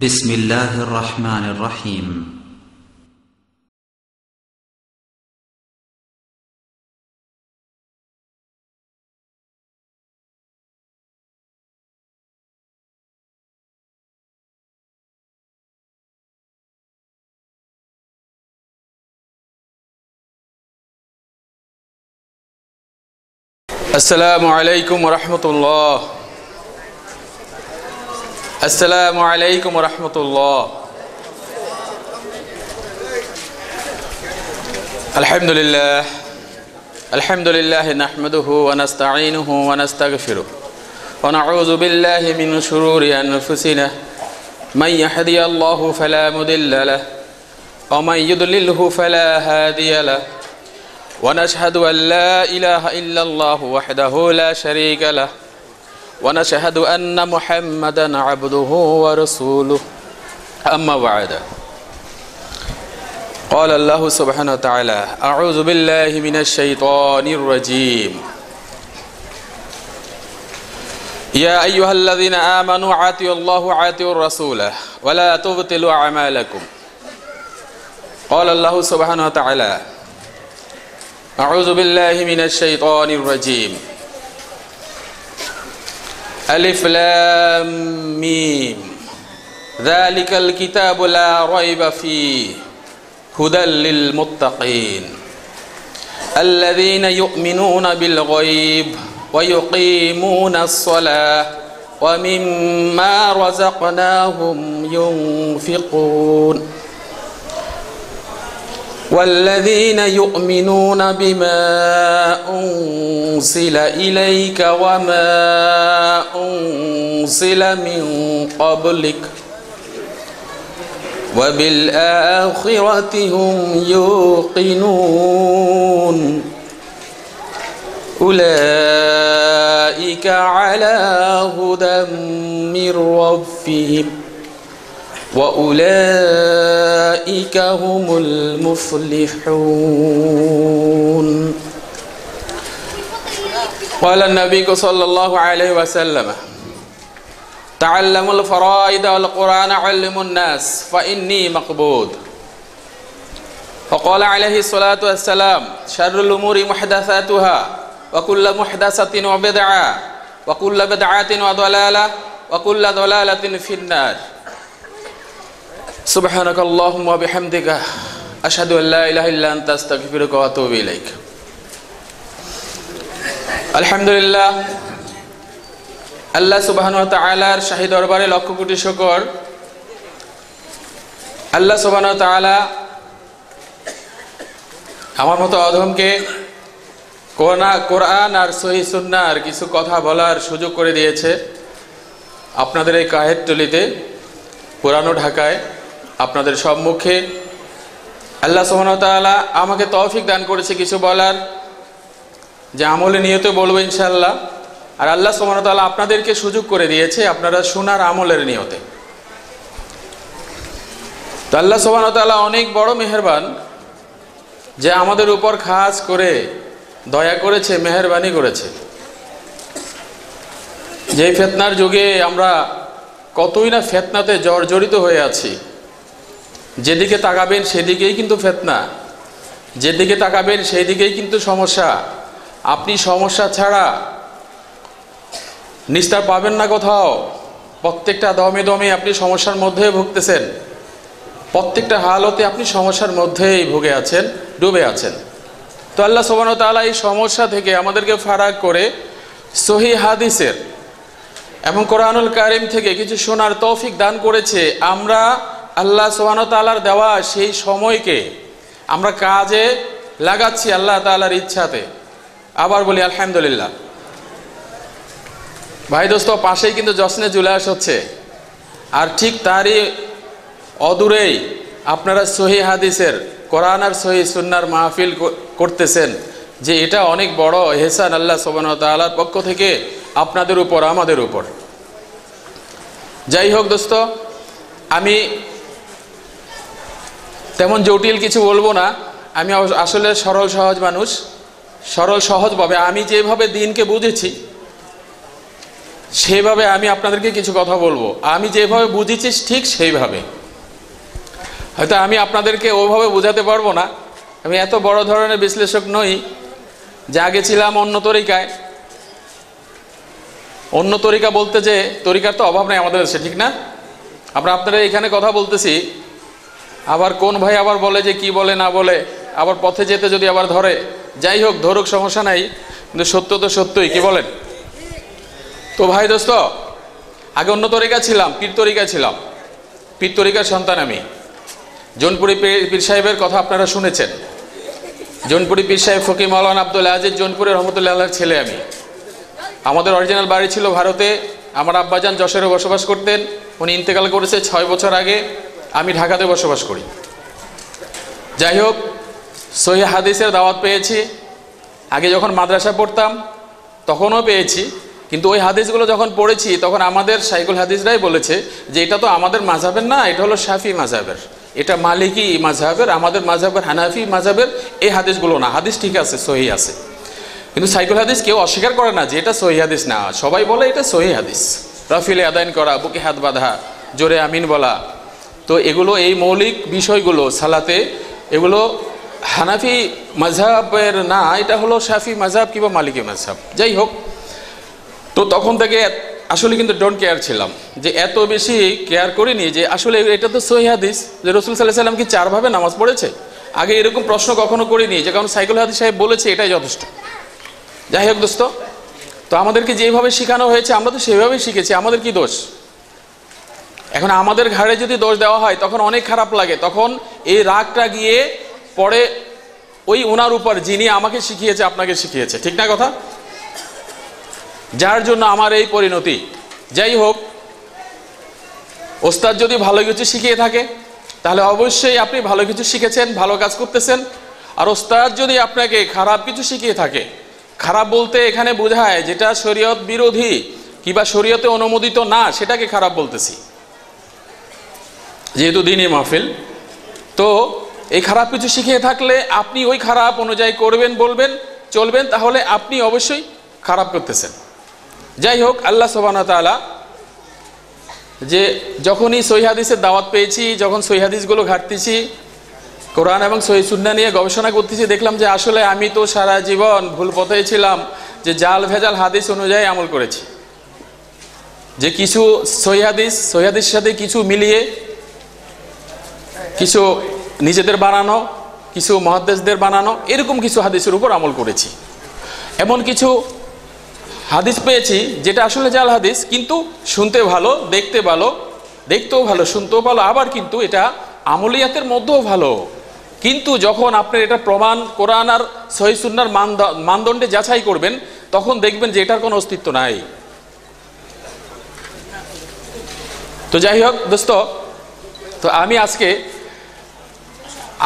بسم الله الرحمن الرحيم السلام عليكم ورحمة الله. السلام عليكم ورحمة الله. الحمد لله نحمده ونستعينه ونستغفره ونعوذ بالله من شرور أنفسنا من يهدي الله فلا مضل له ومن يضلله فلا هادي له ونشهد أن لا إله إلا الله وحده لا شريك له ونشهد أن محمدا عبده ورسوله أما بعد قال الله سبحانه وتعالى أعوذ بالله من الشيطان الرجيم يا أيها الذين آمنوا أطيعوا الله وأطيعوا الرسول ولا تبطلوا أعمالكم قال الله سبحانه وتعالى أعوذ بالله من الشيطان الرجيم ألف لام ميم ذلك الكتاب لا ريب فيه هدى للمتقين الذين يؤمنون بالغيب ويقيمون الصلاة ومما رزقناهم ينفقون والذين يؤمنون بما أنزل إليك وما أنزل من قبلك وبالآخرة هم يوقنون أولئك على هدى من ربهم وأولئك هم المفلحون قال النبي صلى الله عليه وسلم تعلموا الفرائض والقرآن علموا الناس فإني مقبود وقال عليه الصلاة والسلام شر الأمور محدثاتها وكل محدثة وبدعة وكل بدعة وضلالة وكل ضلالة في النار سبحانك اللهم وبحمدك أشهد أن لا إله إلا أنت أستغفرك وأتوب إليك আলহামদুলিল্লাহ আল্লাহ সুবহানাহু ওয়া তাআলার শাহী দরবারে লক্ষ কোটি শুকর। আল্লাহ সুবহানাহু ওয়া তাআলা আমার মতো অধমকে কোরআন আর সহিহ সুন্নাহর কিছু কথা বলার সুযোগ করে দিয়েছে আপনাদের এই কাহেরটলিতে পুরানো ঢাকায় আপনাদের সম্মুখে। আল্লাহ সুবহানাহু ওয়া তাআলা আমাকে তৌফিক দান করেছে কিছু বলার, যে আমলে নিয়তে বলবো ইনশাআল্লাহ। আর আল্লাহ সুবহানাহু ওয়া তাআলা আপনাদেরকে সুযোগ করে দিয়েছে আপনারা শোনার আমলের নিয়তে। তো আল্লাহ সুবহানাহু ওয়া তাআলা অনেক বড় মেহেরবান, যে আমাদের উপর খাস করে দয়া করেছে, মেহেরবানি করেছে। যে ফিতনার যুগে আমরা কতই না ফিতনাতে জর্জরিত হয়ে আছি। যেদিকে তাকাবেন সেদিকেই কিন্তু ফিতনা, যেদিকে তাকাবেন সেই দিকেই কিন্তু সমস্যা। আপনি সমস্যা ছাড়া নিস্তার পাবেন না কোথাও। প্রত্যেকটা দমে দমে আপনি সমস্যার মধ্যে ভুগতেছেন, প্রত্যেকটা হালতে আপনি সমস্যার মধ্যেই ভুগে আছেন, ডুবে আছেন। তো আল্লাহ সুবহানাহু ওয়া তাআলা এই সমস্যা থেকে আমাদেরকে ফারাক করে সহিহ হাদিসের এবং কোরআনুল কারীম থেকে কিছু শোনার তৌফিক দান করেছে। আমরা আল্লাহ সুবহানাহু ওয়া তাআলার দেওয়া সেই সময়কে আমরা কাজে লাগাচ্ছি আল্লাহ তাআলার ইচ্ছাতে। আবার বলি আলহামদুলিল্লাহ। ভাই দোস্ত, পাশেই কিন্তু জশ্নে জুলাস হচ্ছে, আর ঠিক তারই অদূরেই আপনারা সহিহ হাদিসের কোরআন আর সহিহ সুন্নাহর মাহফিল করতেছেন। যে এটা অনেক বড় ইহসান আল্লাহ সুবহানাহু ওয়া তাআলার পক্ষ থেকে আপনাদের উপর, আমাদের উপর। যাই হোক দোস্ত, আমি তেমন জটিল কিছু বলবো না। আমি আসলে সরল সহজ মানুষ, সরল সহজভাবে আমি যেভাবে দিনকে বুঝেছি সেইভাবে আমি আপনাদেরকে কিছু কথা বলবো, আমি যেভাবে বুঝেছি ঠিক সেইভাবে। হয়তো আমি আপনাদেরকে ওভাবে বোঝাতে পারবো না, আমি এত বড় ধরনের বিশ্লেষক নই যে আগে ছিলাম অন্য তরিকায়। অন্য তরিকা বলতে যে তরিকার তো অভাব নেই আমাদের দেশে, ঠিক না? আপনারা এখানে কথা বলতেছি, আবার কোন ভাই আবার বলে যে কি বলে না বলে, আবার পথে যেতে যদি আবার ধরে, যাই হোক ধরুক, সমস্যা নাই, কিন্তু সত্য তো সত্যই, কি বলেন? তো ভাই দোস্ত, আগে অন্য তরিকা ছিলাম, পীর তরিকা ছিলাম, পীর তরিকার সন্তান আমি। জৌনপুরি পীর সাহেবের কথা আপনারা শুনেছেন। জৌনপুরি পীর সাহেব ফকির মাওলানা আব্দুল আজিজ জৌনপুরি রহমতুল্লাহ আল্লাহর ছেলে আমি। আমাদের অরিজিনাল বাড়ি ছিল ভারতে, আমার আব্বাজান যশোরে বসবাস করতেন, উনি ইন্তেকাল করেছে 6 বছর আগে, আমি ঢাকাতে বসবাস করি। যাই হোক, সহিহ হাদিসের দাওয়াত পেয়েছি। আগে যখন মাদ্রাসা পড়তাম তখনও পেয়েছি, কিন্তু ওই হাদিসগুলো যখন পড়েছি তখন আমাদের শাইখুল হাদিসরাই বলেছে যে এটা তো আমাদের মাযহাবের না, এটা হলো শাফি মাযহাবের, এটা মালিকি মাযহাবের, আমাদের মাযহাবের হানাফি মাযহাবের এই হাদিসগুলো না। হাদিস ঠিক আছে, সহিহ আছে, কিন্তু শাইখুল হাদিস কেউ অস্বীকার করে না যে এটা সহিহ হাদিস না, সবাই বলে এটা সহিহ হাদিস। রফিলে আদায়ন করা, বুকে হাত বাঁধা, জোরে আমিন বলা, তো এগুলো এই মৌলিক বিষয়গুলো সালাতে, এগুলো হানাফি মাযহাবের না, এটা হলো শাফি মাযহাব কিংবা মালিকি মাযহাব। যাই হোক, তো তখন থেকে আসলে কিন্তু ডোন্ট কেয়ার ছিলাম, যে এত বেশি কেয়ার করিনি যে আসলে এটা তো সহিহ হাদিস, যে রাসূল সাল্লাল্লাহু আলাইহি ওয়াসাল্লাম কি 4 ভাবে নামাজ পড়েছে। আগে এরকম প্রশ্ন কখনো করিনি, যে কারণ শাইখুল হাদিস সাহেব বলেছে এটাই যথেষ্ট। যাই হোক দোস্ত, তো আমাদেরকে যেভাবে শেখানো হয়েছে আমরা তো সেভাবেই শিখেছি, আমাদের কি দোষ? এখন আমাদের ঘাড়ে যদি দোষ দেওয়া হয় তখন অনেক খারাপ লাগে, তখন এই রাগটা গিয়ে পড়ে ওই ওনার উপর যিনি আমাকে শিখিয়েছে, আপনাকে শিখিয়েছে, ঠিক না কথা? যার জন্য আমার এই পরিণতি। যাই হোক, ওস্তাদ যদি ভালো কিছু শিখিয়ে থাকে তাহলে অবশ্যই আপনি ভালো কিছু শিখেছেন, ভালো কাজ করতেছেন। আর ওস্তাদ যদি আপনাকে খারাপ কিছু শিখিয়ে থাকে, খারাপ বলতে এখানে বোঝায় যেটা শরীয়ত বিরোধী কিংবা শরীয়তে অনুমোদিত না, সেটাকে খারাপ বলতেছি, যেহেতু দ্বীনি মাহফিল। তো এই খারাপ কিছু শিখিয়ে থাকলে আপনি ওই খারাপ অনুযায়ী করবেন, বলবেন, চলবেন, তাহলে আপনি অবশ্যই খারাপ করতেছেন। যাই হোক, আল্লাহ সুবহানাহু ওয়া তাআলা যে যখনই সহিহ হাদিসের দাওয়াত পেয়েছি, যখন সহিহ হাদিসগুলো ঘাটতেছি, কোরআন এবং সহিহ সুন্নাহ নিয়ে গবেষণা করতেছি, দেখলাম যে আসলে আমি তো সারা জীবন ভুল পথেই ছিলাম, যে জাল ভেজাল হাদিস অনুযায়ী আমল করেছি, যে কিছু সহিহ হাদিসের সাথে কিছু মিলিয়ে, কিছু নিজেদের বানানো, কিছু মুহাদ্দিসদের বানানো, এরকম কিছু হাদিসের উপর আমল করেছি। এমন কিছু হাদিস পেয়েছি যেটা আসলে জাল হাদিস, কিন্তু শুনতে ভালো, দেখতে ভালো, দেখতেও ভালো, শুনতেও ভালো, আবার কিন্তু এটা আমলিয়াতের মধ্যেও ভালো। কিন্তু যখন আপনি এটা প্রমাণ কোরআন আর সহিহ সুন্নাহর মানদণ্ডে যাচাই করবেন, তখন দেখবেন যে এটার কোনো অস্তিত্ব নাই। তো যাই হোক দোস্ত, তো আমি আজকে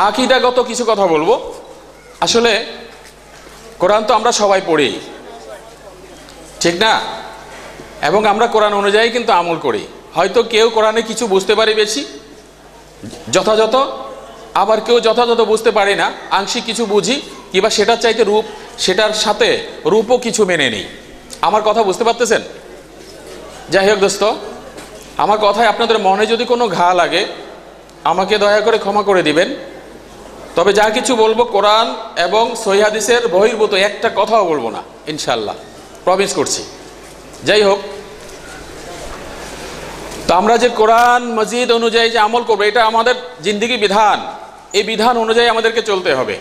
আকীদাগত কিছু কথা বলবো। আসলে কোরআন তো আমরা সবাই পড়ি, ঠিক না? এবং আমরা কোরআন অনুযায়ী কিন্তু আমল করি। হয়তো কেউ কোরআনে কিছু বুঝতে পারি বেশি যথাযথ, আবার কেউ যথাযথ বুঝতে পারি না, আংশিক কিছু বুঝি, কিংবা সেটার চাইতে সেটার সাথে রূপও কিছু মেনে নিই। আমার কথা বুঝতে পারতেছেন? যাই হোক দোস্ত, আমার কথায় আপনাদের মনে যদি কোনো ঘা লাগে আমাকে দয়া করে ক্ষমা করে দিবেন। তবে যা কিছু বলবো কোরআন এবং সহিহ হাদিসের বহির্ভূত একটা কথাও বলবো না, ইনশাআল্লাহ, প্রমিস করছি। যাই হোক, তো আমরা যে কোরআন মজিদ অনুযায়ী যে আমল করবো, এটা আমাদের জিন্দেগি বিধান, এই বিধান অনুযায়ী আমাদেরকে চলতে হবে,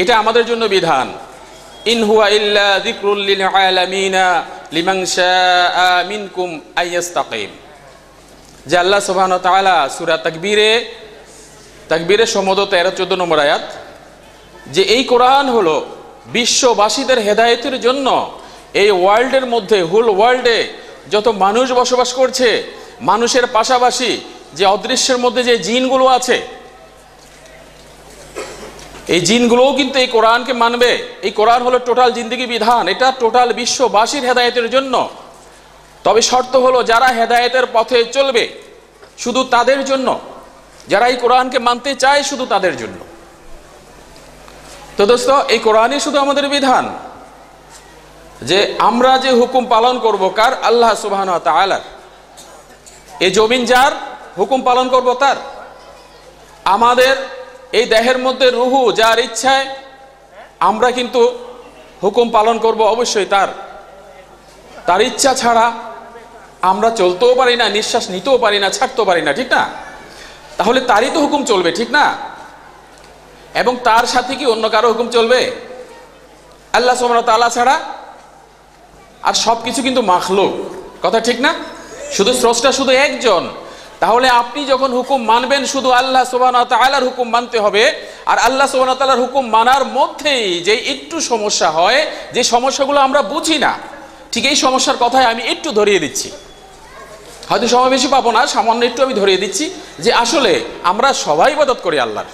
এটা আমাদের জন্য বিধান। ইন হুয়া ইল্লা যিকরুল লিল আলামিনা লিমান শাআ মিনকুম আইয়াস্তাকিম। যে আল্লাহ সুবহানাহু ওয়া তাআলা সূরা তাকবীরের সম্ভবত 13-14 নম্বর আয়াত, যে এই কোরআন হলো বিশ্ববাসীদের হেদায়েতের জন্য। এই ওয়ার্ল্ডের মধ্যে, হোল ওয়ার্ল্ডে যত মানুষ বসবাস করছে, মানুষের পাশাপাশি যে অদৃশ্যের মধ্যে যে জিনগুলো আছে, এই জিনগুলোও কিন্তু এই কোরআনকে মানবে। এই কোরআন হলো টোটাল জিন্দেগি বিধান, এটা টোটাল বিশ্ববাসীর হেদায়েতের জন্য। তবে শর্ত হলো যারা হেদায়েতের পথে চলবে শুধু তাদের জন্য, যারা এই কোরআনকে মানতে চায় শুধু তাদের জন্য। তো দোস্ত, এই কোরআনই শুধু আমাদের বিধান, যে আমরা যে হুকুম পালন করব কার? আল্লাহ সুবহানাহু ওয়া তাআলার। এই জমিন যার, হুকুম পালন করব তার। আমাদের এই দেহের মধ্যে রুহু যার ইচ্ছায় আমরা কিন্তু হুকুম পালন করব অবশ্যই তার। তার ইচ্ছা ছাড়া আমরা চলতেও পারি না, নিঃশ্বাস নিতেও পারি না, ছাড়তেও পারি না, ঠিক না? তাহলে তারই তো হুকুম চলবে, ঠিক না? এবং তার সাথে কি অন্য কারো হুকুম চলবে? আল্লাহ সুবহানাহু ওয়া তাআলা ছাড়া। আর সবকিছু কিন্তু মাখলুক, কথা ঠিক না? শুধু স্রষ্টা শুধু একজন। তাহলে আপনি যখন হুকুম মানবেন শুধু আল্লাহ সুবহানাহু ওয়া তাআলার হুকুম মানতে হবে। আর আল্লাহ সুবহানাহু ওয়া তাআলার হুকুম মানার মধ্যেই যে একটু সমস্যা হয়, যে সমস্যাগুলো আমরা বুঝি না, ঠিক এই সমস্যার কথাই আমি একটু ধরিয়ে দিচ্ছি। হয়তো সময় বেশি পাবো না, সামান্য একটু আমি ধরিয়ে দিচ্ছি যে আসলে আমরা সবাই ইবাদত করি আল্লাহর।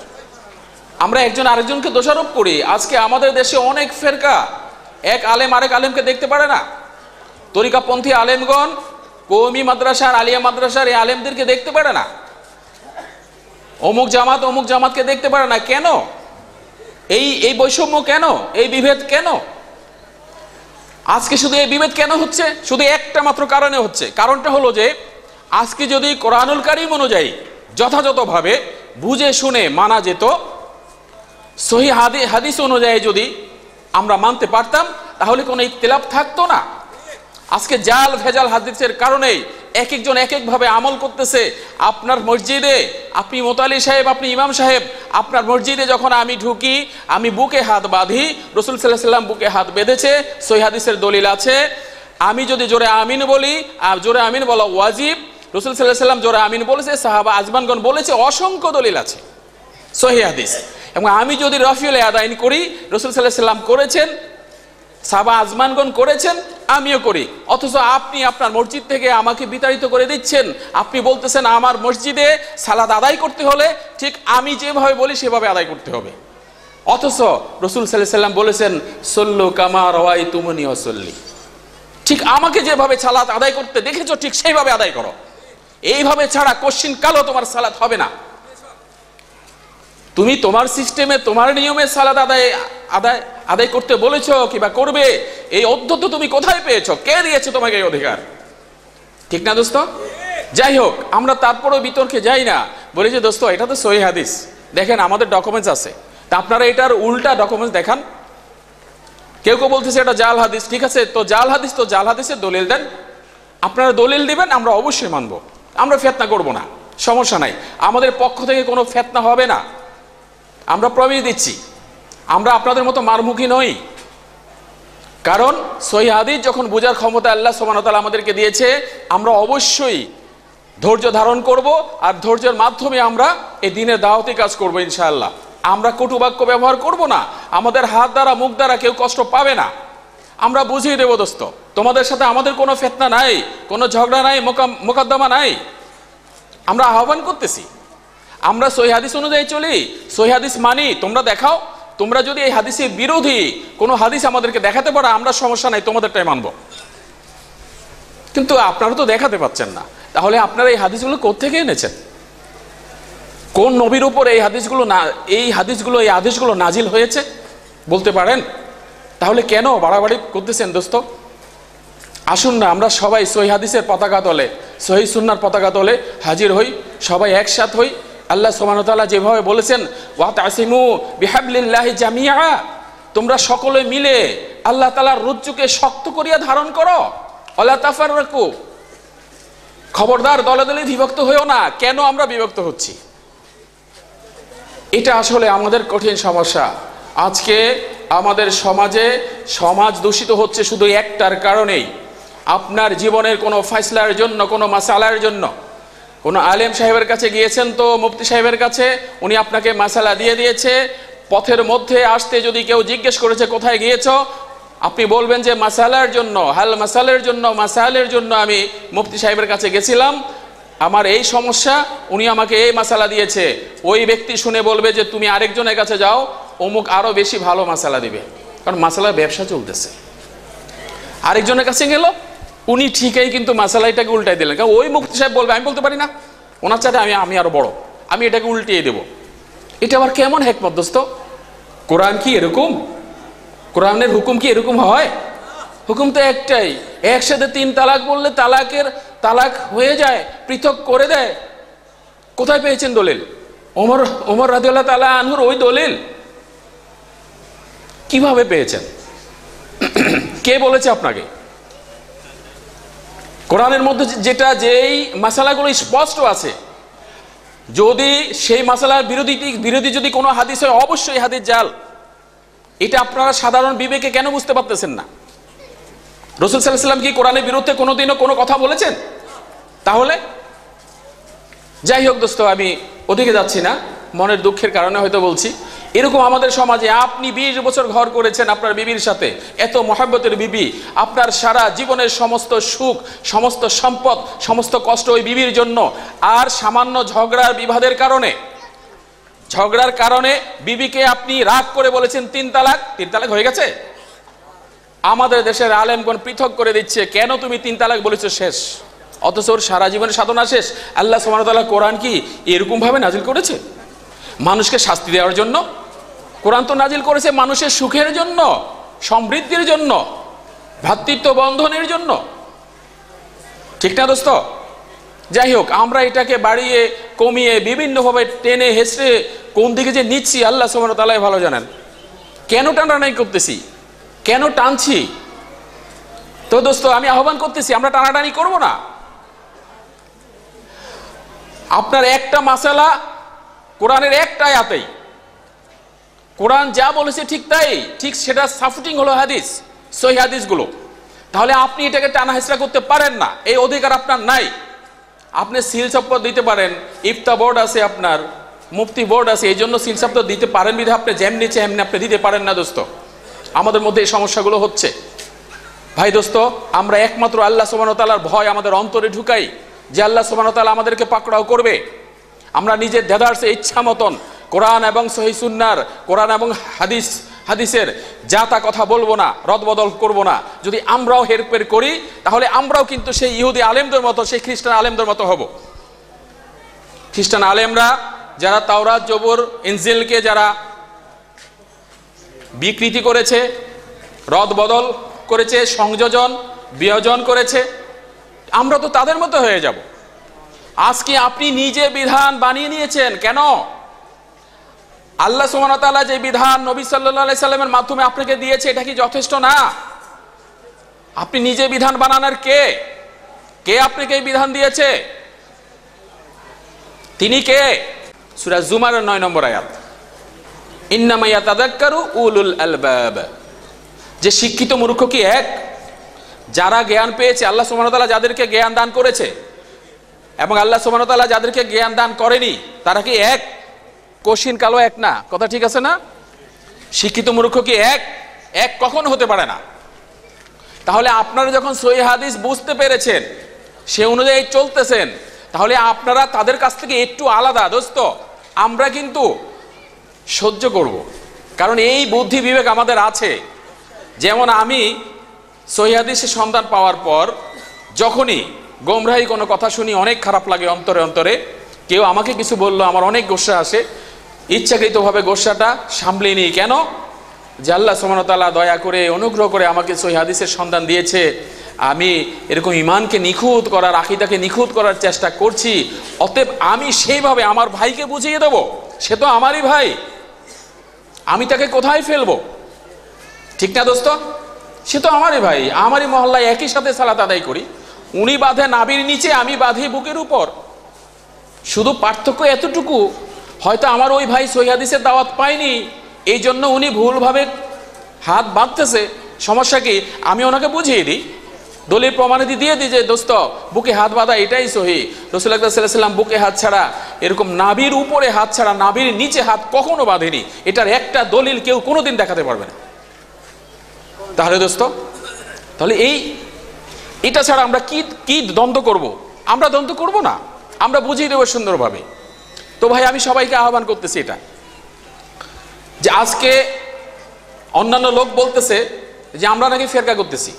আমরা একজন আরেকজনকে দোষারোপ করি। আজকে আমাদের দেশে অনেক ফেরকা, এক আলেম আরেক আলেমকে দেখতে পারে না। তরিকাপন্থী আলেমগণ কওমি মাদ্রাসার, আলিয়া মাদ্রাসার এই আলেমদেরকে দেখতে পারে না। অমুক জামাতকে দেখতে পারে না। কেন? এই বৈষম্য কেন? এই বিভেদ কেন? আজকে শুধু এই বিভেদ কেন হচ্ছে? শুধু একটা মাত্র কারণে হচ্ছে। কারণটা হলো যে আজকে যদি কোরআনুল কারীম অনুযায়ী যথাযথভাবে বুঝে শুনে মানা যেত, সহি হাদিস অনুযায়ী যদি আমরা মানতে পারতাম, তাহলে কোনো ইখতিলাফ থাকতো না। আজকে জাল ভেজাল হাদিসের কারণেই এক একজন এক একভাবে আমল করতেছে। আপনার মসজিদে আপনি মোতালি সাহেব, আপনি ইমাম সাহেব, আপনার মসজিদে যখন আমি ঢুকি, আমি বুকে হাত বাঁধি, রাসূল সাল্লাল্লাহু আলাইহি ওয়াসাল্লাম বুকে হাত বেঁধেছে, সহিহ হাদিসের দলিল আছে। আমি যদি জোরে আমিন বলি, আর জোরে আমিন বলা ওয়াজিব, রাসূল সাল্লাল্লাহু আলাইহি ওয়াসাল্লাম জোরে আমিন বলেছে, সাহাবা আজমানগণ বলেছে, অসংখ্য দলিল আছে সহিহ হাদিস। এবং আমি যদি রফিউল আদাইন করি, রাসূল সাল্লাল্লাহু আলাইহি ওয়াসাল্লাম করেছেন, সাহাবা আজমানগণ করেছেন, আমিও করি। অথচ আপনি আপনার মসজিদ থেকে আমাকে বিতাড়িত করে দিচ্ছেন। আপনি বলতেছেন আমার মসজিদে সালাত আদায় করতে হলে ঠিক আমি যেভাবে বলি সেভাবে আদায় করতে হবে। অথচ রাসূল সাল্লাল্লাহু আলাইহি ওয়াসাল্লাম বলেছেন, সল্লু কামা রাআইতুমুনি উসাল্লি, ঠিক আমাকে যেভাবে সালাত আদায় করতে দেখেছো ঠিক সেইভাবে আদায় করো। এইভাবে ছাড়া কোশ্চিন কালও তোমার সালাত হবে না। তুমি তোমার সিস্টেমে, তোমার নিয়মে সালাত আদায় করতে বলেছো কিংবা করবে, এই অধ্যত্ত তুমি কোথায় পেয়েছো? কে দিয়েছে তোমাকে এই অধিকার? ঠিক না দোস্ত? যাই হোক, আমরা তারপরও বিতর্কে যাই না, বলি যে দোস্ত এটা তো সহিহ হাদিস, দেখেন আমাদের ডকুমেন্টস আছে। তা আপনারা এটার উল্টা ডকুমেন্টস দেখান। কেউ বলতেছে এটা জাল হাদিস। ঠিক আছে, তো জাল হাদিসের দলিল দেন। আপনারা দলিল দিবেন, আমরা অবশ্যই মানবো। আমরা ফিতনা করব না, সমস্যা নাই। আমাদের পক্ষ থেকে কোনো ফিতনা হবে না, আমরা প্রমিস দিচ্ছি। আমরা আপনাদের মতো মারমুখী নই। কারণ সহিহ হাদিস যখন বোঝার ক্ষমতা আল্লাহ সুবহানাহু ওয়া তাআলা আমাদেরকে দিয়েছে, আমরা অবশ্যই ধৈর্য ধারণ করব। আর ধৈর্যের মাধ্যমে আমরা এই দ্বীনের দাওয়াতি কাজ করব ইনশাআল্লাহ। আমরা কটু বাক্য ব্যবহার করব না। আমাদের হাত দ্বারা, মুখ দ্বারা কেউ কষ্ট পাবে না। আমরা বুঝিয়ে দেব দোস্ত, তোমাদের সাথে আমাদের কোনো ফিতনা নাই, কোনো ঝগড়া নাই, মোকদ্দমা নাই। আমরা আহ্বান করতেছি, আমরা সহিহ হাদিস অনুযায়ী চলি, সহিহ হাদিস মানি। তোমরা দেখাও, তোমরা যদি এই হাদিসের বিরোধী কোনো হাদিস আমাদেরকে দেখাতে পারো, আমরা সমস্যা নাই, তোমাদেরটাই মানব। কিন্তু আপনারা তো দেখাতে পাচ্ছেন না। তাহলে আপনারা এই হাদিসগুলো কোত্থেকে এনেছেন? কোন নবীর উপর এই আদেশগুলো নাজিল হয়েছে বলতে পারেন? তাহলে কেন বাড়াবাড়ি করতেছেন দোস্ত? আসুন না আমরা সবাই সহিহ হাদিসের পতাকা তলে, সহিহ সুন্নাহর পতাকা তলে হাজির হই, সবাই একসাথ হই। আল্লাহ সুবহানাহু ওয়া তাআলা যেভাবে বলেছেন, ওয়াতাসিমু বিহাবলিল্লাহি জামিআ, তোমরা সকলে মিলে আল্লাহ তাআলার রজ্জুকে শক্ত করিয়া ধারণ করো, ওয়ালা তাফাররাকু, খবরদার দলে দলে বিভক্ত হইও না। কেন আমরা বিভক্ত হচ্ছি? এটা আসলে আমাদের কঠিন সমস্যা। আজকে আমাদের সমাজ দূষিত হচ্ছে শুধু একটার কারণেই। আপনার জীবনের কোনো ফয়সালার জন্য, কোনো মাসালার জন্য কোনো আলেম সাহেবের কাছে গিয়েছেন, তো মুফতি সাহেবের কাছে, উনি আপনাকে মাসালা দিয়ে দিয়েছে। পথের মধ্যে আসতে যদি কেউ জিজ্ঞেস করেছে কোথায় গিয়েছো, আপনি বলবেন যে মাসালার জন্য আমি মুফতি সাহেবের কাছে গেছিলাম, আমার এই সমস্যা, উনি আমাকে এই মাসালা দিয়েছে। ওই ব্যক্তি শুনে বলবে যে তুমি আরেকজনের কাছে যাও, অমুক আরো বেশি ভালো মাসালা দিবে। কারণ মাসালার ব্যবসা চলতেছে। আরেকজনের কাছে গেল, উনি ঠিকই কিন্তু মাসালাটাকে উল্টাই দিলেন। কারণ ওই মুফতি সাহেব বলবে আমি বলতে পারি না, ওনার চাইতে আমি আরো বড়, আমি এটাকে উল্টিয়ে দেব। এটা আবার কেমন হিকমত দোস্ত? কোরআন কি এরকম? কোরআনের হুকুম কি এরকম হয়? হুকুম তো একটাই, একসাথে 3 তালাক বললে তালাক হয়ে যায়, পৃথক করে দেয়। কোথায় পেয়েছেন দলিল? ওমর রাদিয়াল্লাহু তাআলা আনহুর ওই দলিল কিভাবে পেয়েছেন? কে বলেছে আপনাকে? কোরআনের মধ্যে যেই মাসালাগুলো স্পষ্ট আছে, যদি সেই মাসালার বিরোধী যদি কোনো হাদিস হয়, অবশ্যই হাদিস জাল। এটা আপনারা সাধারণ বিবেকে কেন বুঝতে পারতেছেন না? রাসূল সাল্লাল্লাহু আলাইহি ওয়াসাল্লাম কি কোরআনের বিরুদ্ধে কোনোদিনও কোনো কথা বলেছেন? তাহলে যাই হোক দোস্ত, আমি ওদিকে যাচ্ছি না, মনের দুঃখের কারণে হয়তো বলছি। এরকম আমাদের সমাজে আপনি 20 বছর ঘর করেছেন আপনার বিবির সাথে, এত মহব্বতের বিবি, আপনার সারা জীবনের সমস্ত সুখ, সমস্ত সম্পদ, সমস্ত কষ্ট ওই বিবির জন্য, আর সামান্য ঝগড়ার বিবাদের কারণে বিবিকে আপনি রাগ করে বলেছেন 3 তালাক হয়ে গেছে। আমাদের দেশের আলেমগণ পৃথক করে দিচ্ছে, কেন তুমি 3 তালাক বলেছো শেষ, অথচ ওর সারা জীবনের সাধনা শেষ। আল্লাহ সুবহানাহু ওয়া তাআলা কোরআন কি এরকম ভাবে নাজিল করেছে? মানুষকে শাস্তি দেওয়ার জন্য? কোরআন তো নাজিল করেছে মানুষের সুখের জন্য, সমৃদ্ধির জন্য, ভ্রাতৃত্ব বন্ধনের জন্য, ঠিক না দোস্ত? যাই হোক, আমরা এটাকে বাড়িয়ে কমিয়ে বিভিন্নভাবে টেনে হেসড়ে কোন দিকে যে নিচ্ছি আল্লাহ সুবহানাহু ওয়া তাআলা ভালো জানেন। কেন টানাটানি করতেছি, কেন টানছি? তো দোস্ত, আমি আহ্বান করতেছি, আমরা টানাটানি করব না। আপনার একটা মাসালা কোরআনের একটা আয়াতেই, কোরআন যা বলেছে ঠিক তাই, ঠিক সেটা সাপোর্টিং হলো হাদিস, সহিহ হাদিসগুলো। তাহলে আপনি এটাকে টানা হেঁচড়া করতে পারেন না, এই অধিকার আপনার নাই। আপনি সিল শপথ দিতে পারেন, ইফতা বোর্ড আছে, আপনার মুফতি বোর্ড আছে, এই জন্য সিল শপথ দিতে পারেন বিধে আপনি যেমনি এমনি আপনি দিতে পারেন না দোস্ত। আমাদের মধ্যে এই সমস্যাগুলো হচ্ছে। ভাই দোস্ত, আমরা একমাত্র আল্লাহ সুবহানাহু ওয়া তাআলার ভয় আমাদের অন্তরে ঢুকাই, যে আল্লাহ সুবহানাহু ওয়া তাআলা আমাদেরকে পাকড়াও করবে। আমরা নিজের দেদারসে ইচ্ছা মতন কোরআন এবং সহিহ সুন্নাহর, কোরআন এবং হাদিসের যা তা কথা বলবো না, রদবদল করব না। যদি আমরাও হেরফের করি, তাহলে আমরাও কিন্তু সেই ইহুদি আলেমদের মতো, সেই খ্রিস্টান আলেমদের মতো হব। খ্রিস্টান আলেমরা যারা তাওরাত, জবুর, ইনজিলকে যারা বিকৃতি করেছে, রদবদল করেছে, সংযোজন বিয়োজন করেছে, আমরা তো তাদের মতো হয়ে যাব। আজকে আপনি নিজে বিধান বানিয়ে নিয়েছেন কেন? আল্লাহ সুবহানাহু ওয়া তাআলা যে বিধান নবী সাল্লাল্লাহু আলাইহি সাল্লামের মাধ্যমে আপনাকে দিয়েছে, এটা কি যথেষ্ট না? আপনি নিজে বিধান বানানোর কে আপনাকে এই বিধান দিয়েছে? তিনি কে? সূরা জুমারের 9 নম্বর আয়াত, ইন্নামা ইয়াতাযাক্কারু উলুল আলবাব। যে শিক্ষিত মূর্খ কি এক? যারা জ্ঞান পেয়েছে, আল্লাহ সুবহানাহু ওয়া তাআলা যাদেরকে জ্ঞান দান করেছে এবং আল্লাহ সুবহানাহু ওয়া তাআলা যাদেরকে জ্ঞান দান করেনি, তারা কি এক? কশিন কালো এক না, কথা ঠিক আছে না? শিক্ষিত মূর্খ কি এক কখনো হতে পারে না। তাহলে আপনারা যখন সহিহ হাদিস বুঝতে পেরেছেন, সে অনুযায়ী চলতেছেন, তাহলে আপনারা তাদের কাছ থেকে একটু আলাদা দোস্ত। আমরা কিন্তু সহ্য করব, কারণ এই বুদ্ধি বিবেক আমাদের আছে। যেমন আমি সহিহ হাদিসের সন্ধান পাওয়ার পর যখনই গোমরাহি কোনো কথা শুনি, অনেক খারাপ লাগে অন্তরে অন্তরে। কেউ আমাকে কিছু বললো, আমার অনেক গোসা আসে, ইচ্ছাকৃতভাবে গোসাটা সামলে নিই। কেন? যে আল্লাহ সুবহানাহু ওয়া তাআলা দয়া করে, অনুগ্রহ করে আমাকে সহিহ হাদিসের সন্ধান দিয়েছে, আমি এরকম ইমানকে নিখুঁত করার, আকীদাকে নিখুঁত করার চেষ্টা করছি। অতএব আমি সেইভাবে আমার ভাইকে বুঝিয়ে দেব, সে তো আমারই ভাই, আমি তাকে কোথায় ফেলবো? ঠিক না দোস্ত? সে তো আমারই ভাই, আমারই মহল্লায় একই সাথে সালাত আদায় করি। উনি বাঁধে নাভির নিচে, আমি বাঁধি বুকের উপর। শুধু পার্থক্য এতটুকু, হয়তো আমার ওই ভাই সহিহ হাদিসের দাওয়াত পায়নি, এই জন্য উনি ভুলভাবে হাত বাঁধতেছে। সমস্যা কি? আমি ওনাকে বুঝিয়ে দিই, দলিল প্রমাণিত দিয়ে দিই যে দোস্ত, বুকে হাত বাঁধা এটাই সহি। রাসূলুল্লাহ সাল্লাল্লাহু আলাইহি ওয়াসাল্লাম বুকে হাত ছাড়া, এরকম নাভির উপরে হাত ছাড়া, নাভির নিচে হাত কখনো বাঁধেনি। এটার একটা দলিল কেউ কোনোদিন দেখাতে পারবে না। তাহলে দোস্ত, তাহলে এটা ছাড়া আমরা কি দ্বন্দ্ব করব? আমরা দ্বন্দ্ব করব না, আমরা বুঝিয়ে দেবো সুন্দরভাবে। তো ভাই, আমি সবাইকে আহ্বান করতেছি এটা, যে আজকে অন্যান্য লোক বলতেছে যে আমরা নাকি ফেরকা করতেছি,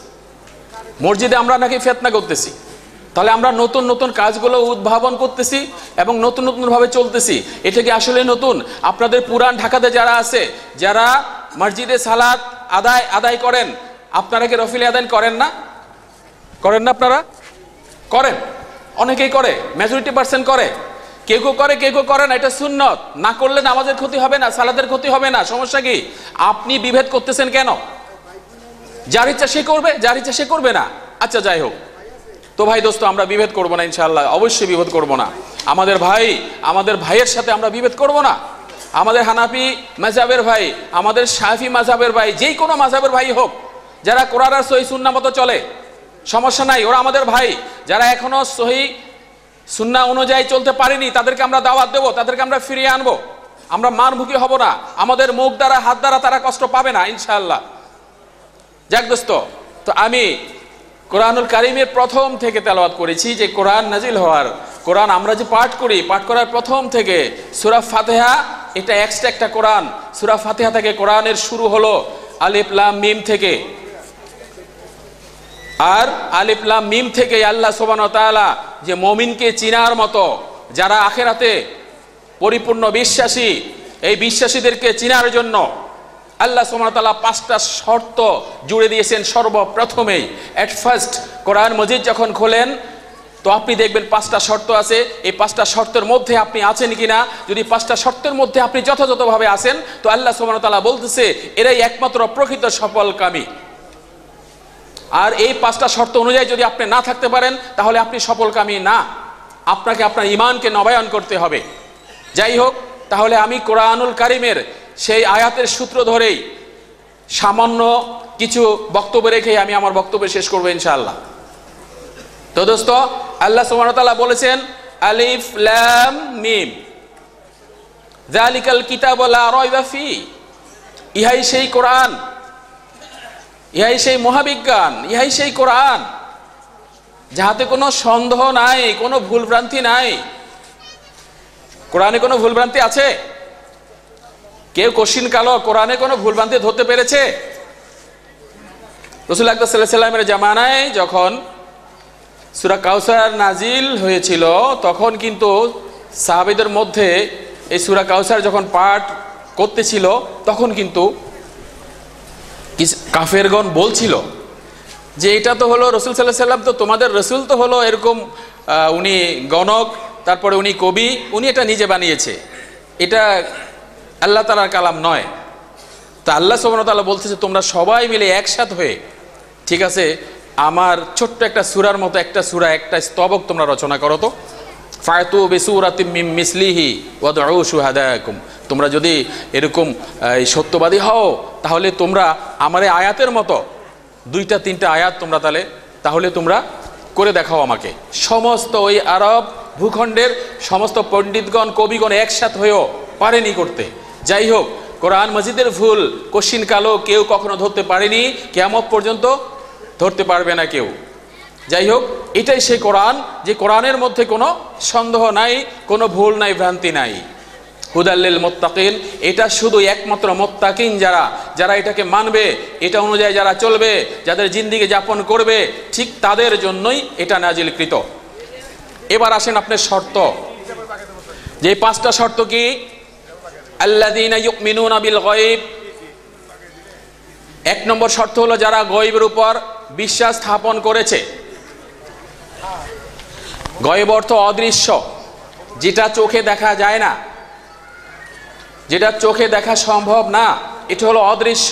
মসজিদে আমরা নাকি ফিতনা করতেছি। তাহলে আমরা নতুন নতুন কাজগুলো উদ্ভাবন করতেছি এবং নতুন নতুনভাবে চলতেছি। এটা কি আসলে নতুন? আপনাদের পুরান ঢাকাতে যারা আছে, যারা মসজিদে সালাত আদায় করেন, আপনারা কি নফল আদায় করেন না? করেন না আপনারা? করেন, অনেকেই করে, মেজরিটি পার্সেন্ট করে। কেউ কেউ করে, কেউ কেউ করে না। এটা সুন্নত, না করলে নামাজের ক্ষতি হবে না, সালাতের ক্ষতি হবে না। সমস্যা কি? আপনি বিভেদ করতেছেন কেন? যার ইচ্ছা সে করবে, যার ইচ্ছা সে করবে না। আচ্ছা, যাই হোক। তো ভাই দোস্ত, আমরা বিভেদ করব না ইনশাআল্লাহ, অবশ্যই বিভেদ করব না। আমাদের ভাই, আমাদের ভাইয়ের সাথে আমরা বিভেদ করব না। আমাদের হানাফি মাযহাবের ভাই, আমাদের শাফি মাযহাবের ভাই, যেই কোনো মাযহাবের ভাই হোক, যারা কোরআন আর সহিহ সুন্নাহ মতো চলে, সমস্যা নাই, ওরা আমাদের ভাই। যারা এখনো সহিহ সুন্নাহ অনুযায়ী চলতে পারেনি, তাদেরকে আমরা দাওয়াত দেব, তাদেরকে আমরা ফিরিয়ে আনবো। আমরা মারমুখী হব না, আমাদের মুখ দ্বারা হাত দ্বারা তারা কষ্ট পাবে না ইনশাআল্লাহ। যাক দোস্ত, তো আমি কোরআনুল কারীমের প্রথম থেকে তেলাওয়াত করেছি যে কোরআন নাজিল হওয়ার, কোরআন আমরা যে পাঠ করি, পাঠ করার প্রথম থেকে সূরা ফাতিহা, এটা এক্সট্রা একটা কোরআন। সূরা ফাতিহা থেকে কোরআনের শুরু হলো আলিফ লাম মিম থেকে। আর আলিফ লাম মিম থেকে আল্লাহ সুবহানাহু ওয়া তাআলা যে মুমিনকে চিনার মতো, যারা আখিরাতে পরিপূর্ণ বিশ্বাসী, এই বিশ্বাসীদেরকে চিনার জন্য আল্লাহ সুবহানাহু ওয়া তাআলা 5টা শর্ত জুড়ে দিয়েছেন সর্বপ্রথমেই। এট ফার্স্ট কোরআন মজিদ যখন খোলেন, তো আপনি দেখবেন 5টা শর্ত আছে। এই 5টা শর্তের মধ্যে আপনি আছেন কিনা। যদি 5টা শর্তের মধ্যে আপনি যথাযথভাবে আছেন, তো আল্লাহ সুবহানাহু ওয়া তাআলা বলতেছে এরাই একমাত্র প্রকৃত সফলকামী। আর এই 5টা শর্ত অনুযায়ী যদি আপনি না থাকতে পারেন, তাহলে আপনি সফলকামী না। আপনাকে আপনার ঈমানকে নবায়ন করতে হবে। যাই হোক, তাহলে আমি কোরআনুল কারীমের সেই আয়াতের সূত্র ধরেই সামান্য কিছু বক্তব্য রেখে আমি আমার বক্তব্য শেষ করবো ইনশাআল্লাহ। তো দোস্ত, আল্লাহ সুবহানাহু ওয়া তাআলা বলেছেন আলিফ লাম মিম যালিকাল কিতাবু লা রাইবা ফি, ইহাই সেই কোরআন, ইহাই সেই মহাবিজ্ঞান, ইহাই সেই কোরআন যাহাতে কোনো সন্দেহ নাই, কোনো ভুলভ্রান্তি নাই। কোরআনে কোনো ভুলভ্রান্তি আছে? কেউ কোশ্চিন কালো কোরআনে কোনো ভুলভ্রান্তি ধরতে পেরেছে? রাসূল আকরাম সাল্লাল্লাহু আলাইহি ওয়াসাল্লামের জামানায় যখন সূরা কাউসার নাজিল হয়েছিল, তখন কিন্তু সাহাবীদের মধ্যে এই সূরা কাউসার যখন পাঠ করতেছিল, তখন কিন্তু কাফেরগণ বলছিল যে এটা তো হলো রাসূল সাল্লাল্লাহু আলাইহি ওয়াসাল্লাম, তো তোমাদের রাসূল তো হলো এরকম উনি গণক, তারপরে উনি কবি, উনি এটা নিজে বানিয়েছে, এটা আল্লাহ তাআলার কালাম নয়। তো আল্লাহ সুবহানাহু ওয়া তাআলা বলতেছে তোমরা সবাই মিলে একসাথ হয়ে, ঠিক আছে, আমার ছোট্ট একটা সূরার মতো একটা সূরা, একটা স্তবক তোমরা রচনা করো। তো ফাতু বিসূরাতিম মিন মিসলিহি ওয়াদউ শুহাদাকুম, তোমরা যদি এরকম সত্যবাদী হও, তাহলে তোমরা আমার এই আয়াতের মতো 2-3টা আয়াত তোমরা তাহলে তোমরা করে দেখাও আমাকে। সমস্ত ওই আরব ভূখণ্ডের সমস্ত পণ্ডিতগণ, কবিগণ একসাথ হয়েও পারেনি করতে। যাই হোক, কোরআন মাজিদের ভুল কোশ্চিন কালো কেউ কখনো ধরতে পারেনি, কিয়ামত পর্যন্ত ধরতে পারবে না কেউ। যাই হোক, এটাই সেই কোরআন যে কোরআনের মধ্যে কোনো সন্দেহ নাই, কোনো ভুল নাই, ভ্রান্তি নাই। হুদাল্লিল মুত্তাকিন, এটা শুধু একমাত্র মুত্তাকিন যারা এটাকে মানবে, এটা অনুযায়ী যারা চলবে, যাদের জিন্দেগি যাপন করবে, ঠিক তাদের জন্যই এটা নাজিলকৃত। এবার আসেন আপনার শর্ত, যে 5টা শর্ত কি? আল্লাযীনা ইউমিনুনা বিল গায়ব, 1 নম্বর শর্ত হলো যারা গায়বের উপর বিশ্বাস স্থাপন করেছে। গায়ব অর্থ অদৃশ্য, যেটা চোখে দেখা যায় না, যেটা চোখে দেখা সম্ভব না, এটা হলো অদৃশ্য।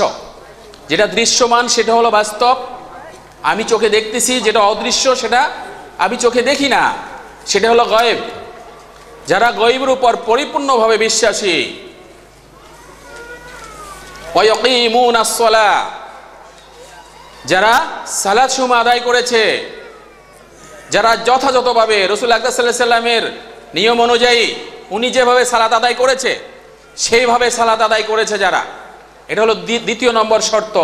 যেটা দৃশ্যমান সেটা হলো বাস্তব, আমি চোখে দেখতেছি। যেটা অদৃশ্য সেটা আমি চোখে দেখি না, সেটা হলো গায়ব। যারা গায়বের উপর পরিপূর্ণভাবে বিশ্বাসী, ওয়া ইয়াকিমুনাস সালাহ, যারা সালাত সমূহ আদায় করেছে, যারা যথাযথভাবে রাসূল আকরাম সাল্লাল্লাহু আলাইহি ওয়াসাল্লামের নিয়ম অনুযায়ী উনি যেভাবে সালাত আদায় করেছে সেইভাবে সালাত আদায় করেছে যারা, এটা হলো 2 নম্বর শর্ত।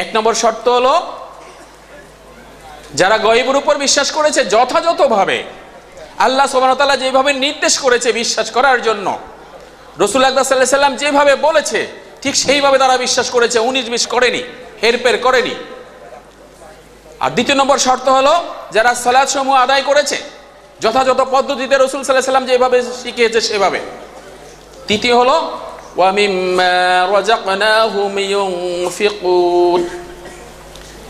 1 নম্বর শর্ত হলো যারা গায়বের উপর বিশ্বাস করেছে যথাযথভাবে, আল্লাহ সুবহানাহু ওয়া তাআলা যেভাবে নির্দেশ করেছে বিশ্বাস করার জন্য, রাসূল আকরাম সাল্লাল্লাহু আলাইহি ওয়াসাল্লাম যেভাবে বলেছে ঠিক সেইভাবে তারা বিশ্বাস করেছে, 19-20 করেনি, হেরফের করেনি। আর 2 নম্বর শর্ত হলো যারা সালাত সমূহ আদায় করেছে যথাযথ পদ্ধতিতে, রাসূল সাল্লাল্লাহু আলাইহি ওয়াসাল্লাম যেভাবে শিখিয়েছে সেভাবে। 3 হলো ওয়া মিম্মা রাযাকনাহুম ইউনফিকুন,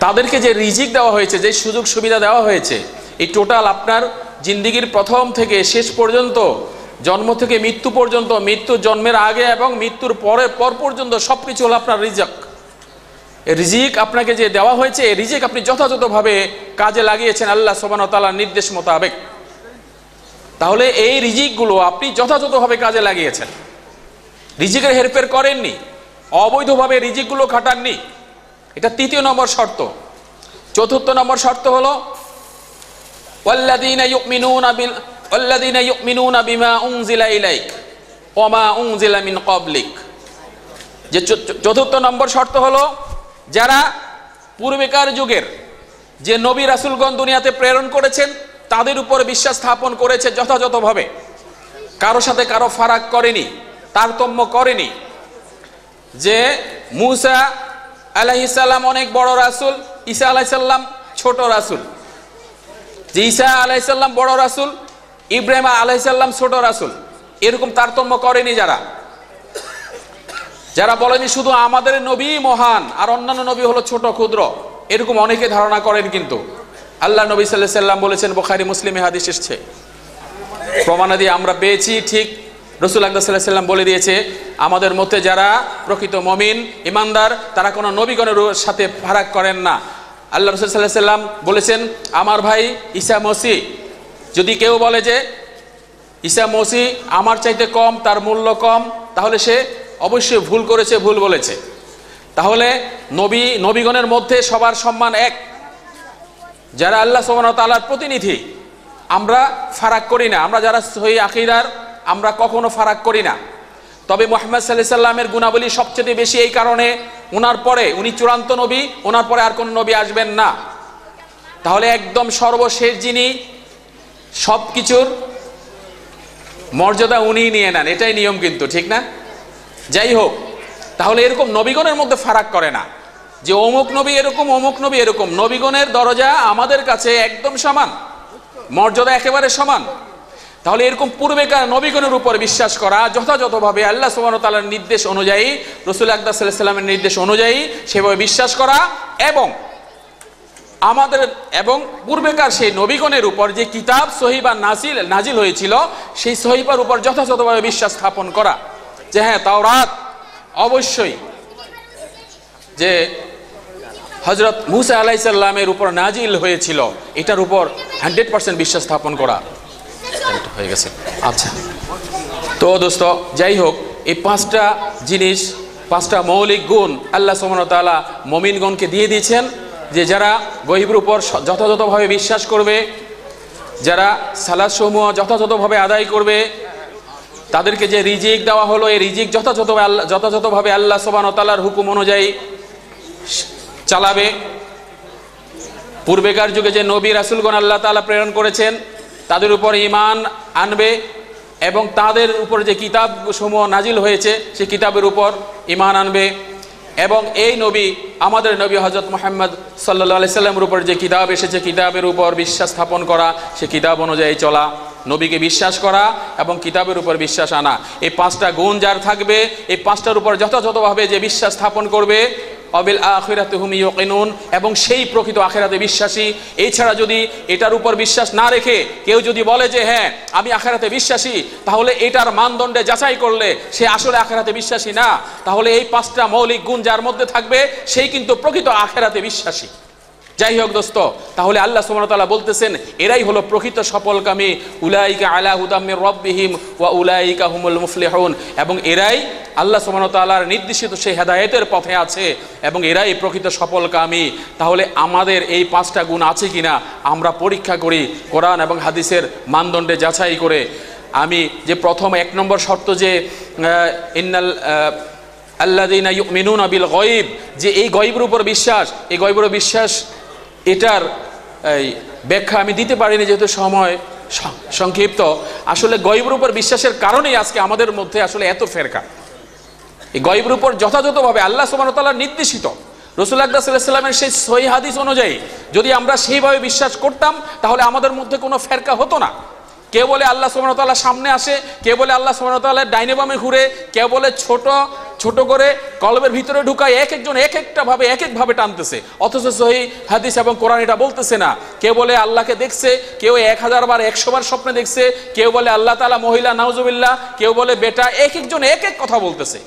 তাদেরকে যে রিজিক দেওয়া হয়েছে, যে সুযোগ সুবিধা দেওয়া হয়েছে, এই টোটাল আপনার জিন্দিগির প্রথম থেকে শেষ পর্যন্ত, জন্ম থেকে মৃত্যু পর্যন্ত, মৃত্যু জন্মের আগে এবং মৃত্যুর পর পর্যন্ত সব কিছু হলো আপনার রিজিক। এই রিজিক আপনাকে যে দেওয়া হয়েছে, এই রিজিক আপনি যথাযথভাবে কাজে লাগিয়েছেন আল্লাহ সুবহানাহু ওয়া তাআলার নির্দেশ মোতাবেক। তাহলে এই রিজিকগুলো আপনি যথাযথভাবে কাজে লাগিয়েছেন, রিজিকের হেরফের করেননি, অবৈধভাবে রিজিকগুলো খাটাননি। এটা তৃতীয় নম্বর শর্ত। চতুর্থ নম্বর শর্ত হলো ওয়াল্লাযীনা ইউমিনুনা বিমা উনজিলা ইলাইক ওয়া মা উনজিলা মিন ক্বাবলিক। যে চতুর্থ নম্বর শর্ত হলো যারা পূর্বেকার যুগের যে নবী রাসূলগণ দুনিয়াতে প্রেরণ করেছেন তাদের উপর বিশ্বাস স্থাপন করেছে যথাযথভাবে, কারো সাথে কারো ফারাক করেনি, তারতম্য করেনি। যে মূসা আলাইহিস সালাম অনেক বড় রাসূল, ঈসা আলাইহিস সালাম ছোট রাসূল। যে ঈসা আলাইহিস সালাম বড় রাসূল, ইব্রাহিম আলাইহিস সালাম ছোট রাসূল, এরকম তারতম্য করেনি। যারা বলেনি শুধু আমাদের নবী মহান আর অন্যান্য নবী হলো ছোট ক্ষুদ্র, এরকম অনেকে ধারণা করেন। কিন্তু আল্লাহ নবী সাল্লাল্লাহু আলাইহি সাল্লাম বলেছেন, বুখারী মুসলিমে হাদিস এসেছে, প্রমাণাদি আমরা পেয়েছি। ঠিক রাসূল আকরাম সাল্লাল্লাহু আলাইহি সাল্লাম বলে দিয়েছে, আমাদের মধ্যে যারা প্রকৃত মুমিন ঈমানদার তারা কোনো নবীগণের সাথে ফারাক করেন না। আল্লাহ রাসূল সাল্লাল্লাহু আলাইহি সাল্লাম বলেছেন, আমার ভাই ঈসা মসিহ, যদি কেউ বলে যে ঈসা মসিহ আমার চাইতে কম, তার মূল্য কম, তাহলে সে অবশ্যই ভুল করেছে, ভুল বলেছে। তাহলে নবীগণের মধ্যে সবার সম্মান এক। যারা আল্লাহ সুবহানাহু ওয়া তাআলার প্রতিনিধি আমরা ফারাক করি না। আমরা যারা সহিহ আকীদার আমরা কখনো ফারাক করি না। তবে মুহাম্মদ সাল্লাল্লাহু আলাইহি সাল্লামের গুণাবলী সবচেয়ে বেশি, এই কারণে ওনার পরে উনি চূড়ান্ত নবী, ওনার পরে আর কোনো নবী আসবেন না। তাহলে একদম সর্বশেষ যিনি, সব কিছুর মর্যাদা উনিই নিয়ে নেন, এটাই নিয়ম কিন্তু, ঠিক না? যাই হোক, তাহলে এরকম নবীগণের মধ্যে ফারাক করে না যে অমুক নবী এরকম, অমুক নবী এরকম। নবীগণের দরজা আমাদের কাছে একদম সমান, মর্যাদা একেবারে সমান। তাহলে এরকম পূর্বেকার নবীগণের উপর বিশ্বাস করা, যথাযথভাবে আল্লাহ সুবহানাহু ওয়া তাআলার নির্দেশ অনুযায়ী, রাসূল আকরাম সাল্লাল্লাহু আলাইহি সাল্লামের নির্দেশ অনুযায়ী সেভাবে বিশ্বাস করা, এবং পূর্বেকার সেই নবীগণের উপর যে কিতাব সহিহ বা নাজিল হয়েছিল সেই সহিহর উপর যথাযথভাবে বিশ্বাস স্থাপন করা। যে হ্যাঁ, তাওরাত অবশ্যই যে হযরত মূসা আলাইহিস সালামের উপর নাজিল হয়েছিল, এটার উপর 100% বিশ্বাস স্থাপন করা হয়ে গেছে। আচ্ছা, তো দোস্ত, যাই হোক, এই পাঁচটা জিনিস, পাঁচটা মৌলিক গুণ আল্লাহ সুবহানাহু ওয়া তাআলা মুমিনগণকে দিয়ে দিয়েছেন। যে যারা গয়বের উপর যথাযথভাবে বিশ্বাস করবে, যারা সালাত সমূহ যথাযথভাবে আদায় করবে, তাদেরকে যে রিজিক দেওয়া হলো এই রিজিক যথাযথভাবে আল্লাহ সুবহানাহু ওয়া তাআলার হুকুম অনুযায়ী চালাবে। পূর্বেকার যুগে যে নবী রাসূলগণ আল্লাহ তাআলা প্রেরণ করেছেন তাদের উপর ঈমান আনবে, এবং তাদের উপর যে কিতাব সমূহ নাজিল হয়েছে সেই কিতাবের উপর ঈমান আনবে। এবং এই নবী, আমাদের নবী হযরত মুহাম্মদ সাল্লাল্লাহু আলাইহি সাল্লামের উপর যে কিতাব এসেছে কিতাবের উপর বিশ্বাস স্থাপন করা, সে কিতাব অনুযায়ী চলা, নবীকে বিশ্বাস করা এবং কিতাবের উপর বিশ্বাস আনা। এই পাঁচটা গুণ যার থাকবে, এই পাঁচটার উপর যথাযথভাবে যে বিশ্বাস স্থাপন করবে, অবিল আখিরাতি হুম ইউকিনুন, এবং সেই প্রকৃত আখিরাতে বিশ্বাসী। এছাড়া যদি এটার উপর বিশ্বাস না রেখে কেউ যদি বলে যে হ্যাঁ আমি আখিরাতে বিশ্বাসী, তাহলে এটার মানদণ্ডে যাচাই করলে সে আসলে আখিরাতে বিশ্বাসী না। তাহলে এই পাঁচটা মৌলিক গুণ যার মধ্যে থাকবে সেই কিন্তু প্রকৃত আখিরাতে বিশ্বাসী। যাই হোক দোস্ত, তাহলে আল্লাহ সুবহানাহু ওয়া তাআলা বলতেছেন এরাই হলো প্রকৃত সফলকামী, উলাইকা আলা হুদাম মির রাব্বিহিম ওয়া উলাইকা হুমুল মুফলিহুন, এবং এরাই আল্লাহ সুবহানাহু ওয়া তাআলার নির্দেশিত সেই হেদায়েতের পথে আছে এবং এরাই প্রকৃত সফলকামী। তাহলে আমাদের এই পাঁচটা গুণ আছে কিনা আমরা পরীক্ষা করি কোরআন এবং হাদিসের মানদণ্ডে যাচাই করে। আমি যে প্রথম 1 নম্বর শর্ত যে ইন্নাল আল্লাযীনা ইউমিনুনা বিল গায়ব, যে এই গায়বের উপর বিশ্বাস, এই গায়বের বিশ্বাস, এটার ব্যাখ্যা আমি দিতে পারিনি যেহেতু সময় সংক্ষিপ্ত। আসলে গায়বের উপর বিশ্বাসের কারণেই আজকে আমাদের মধ্যে আসলে এত ফেরকা। এই গায়বের উপর যথাযথভাবে আল্লাহ সুবহানাহু ওয়া তাআলা নির্দেশিত রাসূল আকরাম সাল্লাল্লাহু আলাইহি সাল্লামের সেই সহিহ হাদিস অনুযায়ী যদি আমরা সেইভাবে বিশ্বাস করতাম, তাহলে আমাদের মধ্যে কোনো ফেরকা হতো না। কেউ বলে আল্লাহ সুবহানাহু ওয়া তাআলা সামনে আসে, কেউ বলে আল্লাহ সুবহানাহু ওয়া তাআলা ডাইনে বামে ঘুরে, কেউ বলে ছোট ছোট করে কলবের ভিতরে ঢুকায় এক একজন এক একটা ভাবে এক এক ভাবে টানতেছে, অথচ সহিহ হাদিস এবং কোরআন এটা বলতেছে না। কেউ বলে আল্লাহকে দেখছে, কেউ 1000 বার 100 বার স্বপ্নে দেখছে, কেউ বলে আল্লাহ তাআলা মহিলা, নাউজুবিল্লাহ, কেউ বলে বেটা, এক একজন এক এক কথা বলতেছে।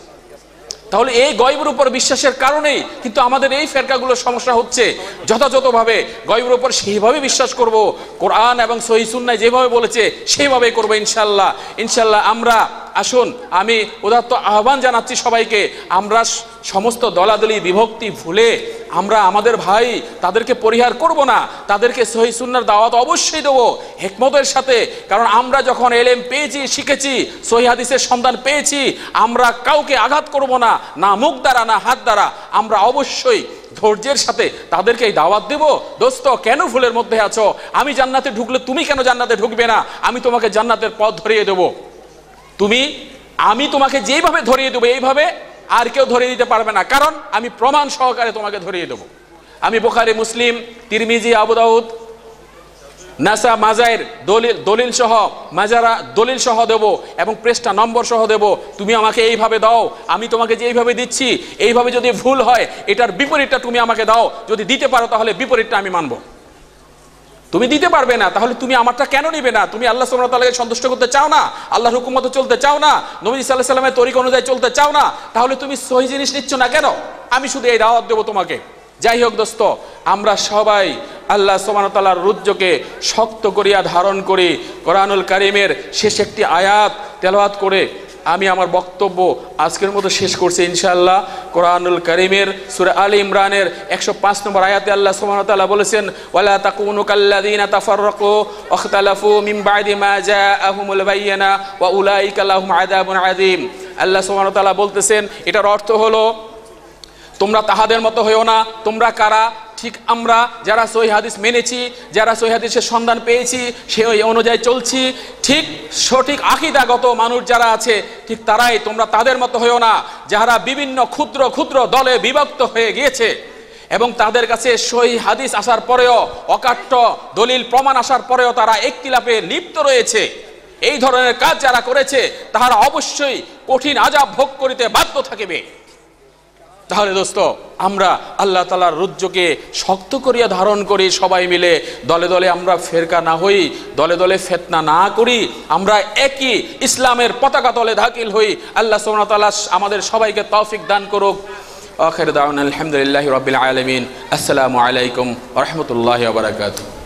তাহলে এই গয়বের উপর বিশ্বাসের কারণেই কিন্তু আমাদের এই ফেরকাগুলোর সমস্যা হচ্ছে। যথাযথভাবে গয়বের উপর সেইভাবে বিশ্বাস করব, কোরআন এবং সহিহ সুন্নাহ যেভাবে বলেছে সেইভাবেই করব ইনশাআল্লাহ। ইনশাআল্লাহ আমরা আসুন, আমি উদাত্ত আহ্বান জানাচ্ছি সবাইকে, আমরা সমস্ত দলাদলি বিভক্তি ভুলে আমরা আমাদের ভাই তাদেরকে পরিহার করব না, তাদেরকে সহিহ সুন্নাহর দাওয়াত অবশ্যই দেবো হিকমতের সাথে। কারণ আমরা যখন এলেম পেয়েছি, শিখেছি, সহিহ হাদিসের সন্ধান পেয়েছি, আমরা কাউকে আঘাত করব না, না মুখ দ্বারা না হাত দ্বারা, আমরা অবশ্যই ধৈর্যের সাথে তাদেরকে এই দাওয়াত দেব। দোস্ত, কেন ভুলের মধ্যে আছো? আমি জান্নাতে ঢুকলে তুমি কেন জান্নাতে ঢুকবে না? আমি তোমাকে জান্নাতের পথ ধরিয়ে দেবো। আমি তোমাকে যেইভাবে ধরিয়ে দেবো এইভাবে আর কেউ ধরিয়ে দিতে পারবে না, কারণ আমি প্রমাণ সহকারে তোমাকে ধরিয়ে দেবো। আমি বুখারী, মুসলিম, তিরমিজি, আবু দাউদ, নাসা, মাজাইর দলিল সহ মাজারা দলিল সহ দেবো এবং পৃষ্ঠা নম্বর সহ দেবো। তুমি আমাকে এইভাবে দাও, আমি তোমাকে যে এইভাবে দিচ্ছি, এইভাবে যদি ভুল হয় এটার বিপরীতটা তুমি আমাকে দাও। যদি দিতে পারো তাহলে বিপরীতটা আমি মানবো। তুমি দিতে পারবে না, তাহলে তুমি আমারটা কেন নিবে না? তুমি আল্লাহ সুবহানাহু ওয়া তাআলাকে সন্তুষ্ট করতে চাও না, আল্লাহর হুকুম মতো চলতে চাও না, নবী সাল্লাল্লাহু আলাইহি সাল্লামের তরিকা অনুযায়ী চলতে চাও না, তাহলে তুমি সহি জিনিস নিচ্ছ না কেন? আমি শুধু এই দাওয়াত দেবো তোমাকে। যাই হোক দোস্ত, আমরা সবাই আল্লাহ সুবহানাহু ওয়া তাআলার রুজ্জকে শক্ত করিয়া ধারণ করি। কোরআনুল কারীমের শেষ একটি আয়াত তেলাওয়াত করে আমি আমার বক্তব্য আজকের মতো শেষ করছি ইনশাআল্লাহ। কোরআনুল কারীমের সূরা আলে ইমরানের 105 নম্বর আয়াতে আল্লাহ সুবহানাহু ওয়া তাআলা বলেছেন, ওয়ালা তাকুনু কাল্লাযীনা তাফাররাকু ওয়াখতালাফু মিন বা'দি মা জাআহুমুল বায়িনা ওয়া উলাইকা লাহুম আযাবুন আযীম। আল্লাহ সুবহানাহু ওয়া তাআলা বলতেছেন, এটার অর্থ হলো তোমরা তাহাদের মতো হইও না। তোমরা কারা? ঠিক আমরা যারা সহিহ হাদিস মেনেছি, যারা সহিহ হাদিসের সন্ধান পেয়েছি, সেই অনুযায়ী চলছি, ঠিক সঠিক আকীদাগত মানুষ যারা আছে ঠিক তারাই। তোমরা তাদের মতো হইও না যারা বিভিন্ন ক্ষুদ্র ক্ষুদ্র দলে বিভক্ত হয়ে গিয়েছে এবং তাদের কাছে সহিহ হাদিস আসার পরেও, অকাট্য দলিল প্রমাণ আসার পরেও তারা ইখতিলাফে লিপ্ত রয়েছে। এই ধরনের কাজ যারা করেছে তাহারা অবশ্যই কঠিন আযাব ভোগ করিতে বাধ্য থাকিবে। তাহলে দোস্ত, আমরা আল্লাহ তাআলার রুজ্জকে শক্ত করিয়া ধারণ করি, সবাই মিলে দলে দলে আমরা ফেরকা না হই, দলে দলে ফিতনা না করি, আমরা একই ইসলামের পতাকা তলে দাখিল হই। আল্লাহ সুবহানাহু ওয়া তাআলা আমাদের সবাইকে তৌফিক দান করুক। আখির দাওয়ানা আলহামদুলিল্লাহি রাব্বিল আলামিন। আসসালামু আলাইকুম ওয়া রাহমাতুল্লাহি ওয়া বারাকাতুহু।